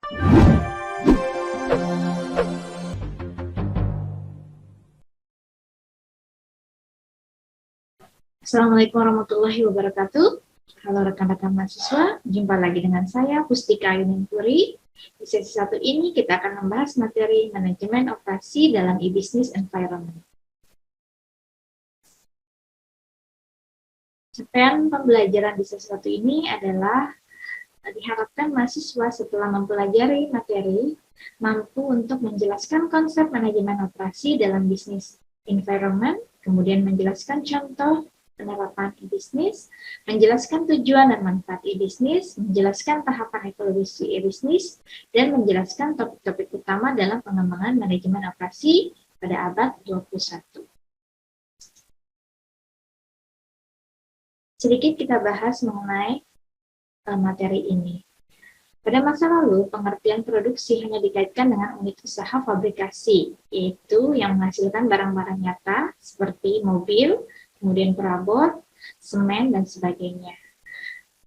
Assalamualaikum warahmatullahi wabarakatuh. Halo rekan-rekan mahasiswa, jumpa lagi dengan saya Pustika Yuningpuri. Di sesi 1 ini kita akan membahas materi manajemen operasi dalam e-business environment. Capaian pembelajaran di sesi 1 ini adalah diharapkan mahasiswa setelah mempelajari materi mampu untuk menjelaskan konsep manajemen operasi dalam bisnis environment, kemudian menjelaskan contoh penerapan e-business, menjelaskan tujuan dan manfaat e-business, menjelaskan tahapan evolusi e-business, dan menjelaskan topik-topik utama dalam pengembangan manajemen operasi pada abad 21. Sedikit kita bahas mengenai materi ini. Pada masa lalu, pengertian produksi hanya dikaitkan dengan unit usaha fabrikasi, yaitu yang menghasilkan barang-barang nyata seperti mobil, kemudian perabot, semen, dan sebagainya.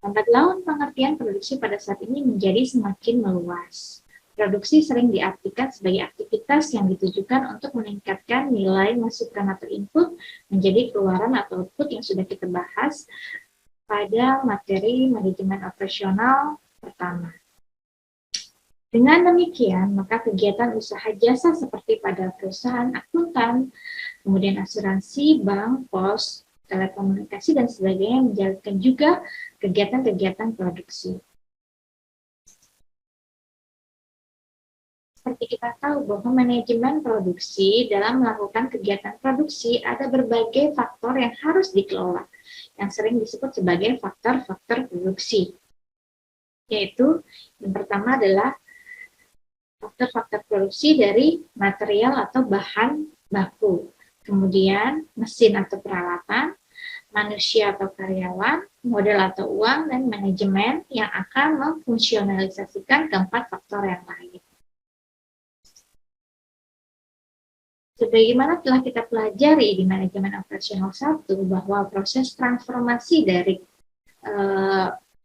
Lambat laun, pengertian produksi pada saat ini menjadi semakin meluas. Produksi sering diartikan sebagai aktivitas yang ditujukan untuk meningkatkan nilai masukan atau input menjadi keluaran atau output yang sudah kita bahas pada materi manajemen operasional pertama. Dengan demikian, maka kegiatan usaha jasa seperti pada perusahaan akuntan, kemudian asuransi, bank, pos, telekomunikasi, dan sebagainya menjalankan juga kegiatan-kegiatan produksi. Seperti kita tahu bahwa manajemen produksi dalam melakukan kegiatan produksi ada berbagai faktor yang harus dikelola, yang sering disebut sebagai faktor-faktor produksi. Yaitu, yang pertama adalah faktor-faktor produksi dari material atau bahan baku, kemudian mesin atau peralatan, manusia atau karyawan, modal atau uang, dan manajemen yang akan memfungsionalisasikan keempat faktor yang lain. Sebagaimana telah kita pelajari di manajemen operasional 1, bahwa proses transformasi dari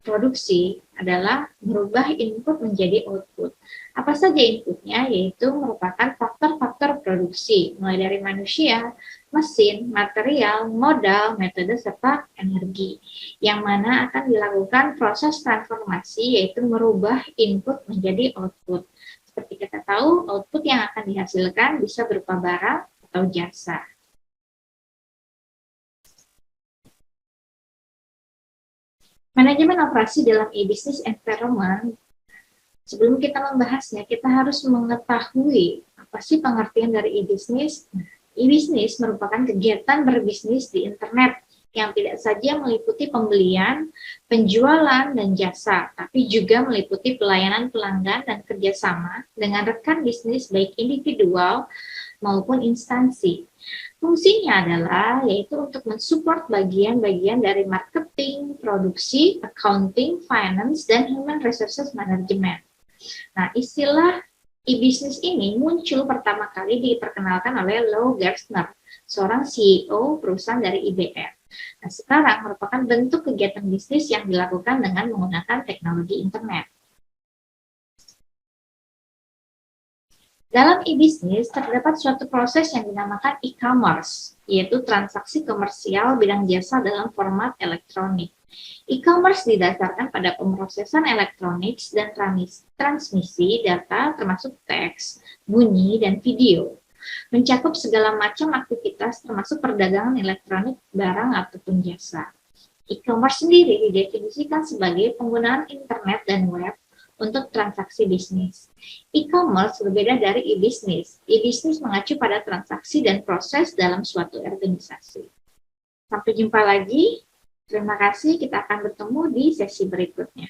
produksi adalah merubah input menjadi output. Apa saja inputnya? Yaitu merupakan faktor-faktor produksi, mulai dari manusia, mesin, material, modal, metode, serta energi, yang mana akan dilakukan proses transformasi, yaitu merubah input menjadi output. Seperti kita tahu, output yang akan dihasilkan bisa berupa barang atau jasa. Manajemen operasi dalam e-business environment, sebelum kita membahasnya, kita harus mengetahui apa sih pengertian dari e-business. E-business merupakan kegiatan berbisnis di internet yang tidak saja meliputi pembelian, penjualan, dan jasa, tapi juga meliputi pelayanan pelanggan dan kerjasama dengan rekan bisnis baik individual maupun instansi. Fungsinya adalah yaitu untuk mensupport bagian-bagian dari marketing, produksi, accounting, finance, dan human resources management. Nah, istilah e-business ini muncul pertama kali diperkenalkan oleh Lou Gerstner, seorang CEO perusahaan dari IBM. Nah, sekarang merupakan bentuk kegiatan bisnis yang dilakukan dengan menggunakan teknologi internet. Dalam e-business terdapat suatu proses yang dinamakan e-commerce, yaitu transaksi komersial bidang jasa dalam format elektronik. E-commerce didasarkan pada pemrosesan elektronik dan transmisi data termasuk teks, bunyi, dan video. Mencakup segala macam aktivitas termasuk perdagangan elektronik, barang, ataupun jasa. E-commerce sendiri didefinisikan sebagai penggunaan internet dan web untuk transaksi bisnis. E-commerce berbeda dari e-business. E-business mengacu pada transaksi dan proses dalam suatu organisasi. Sampai jumpa lagi. Terima kasih. Kita akan bertemu di sesi berikutnya.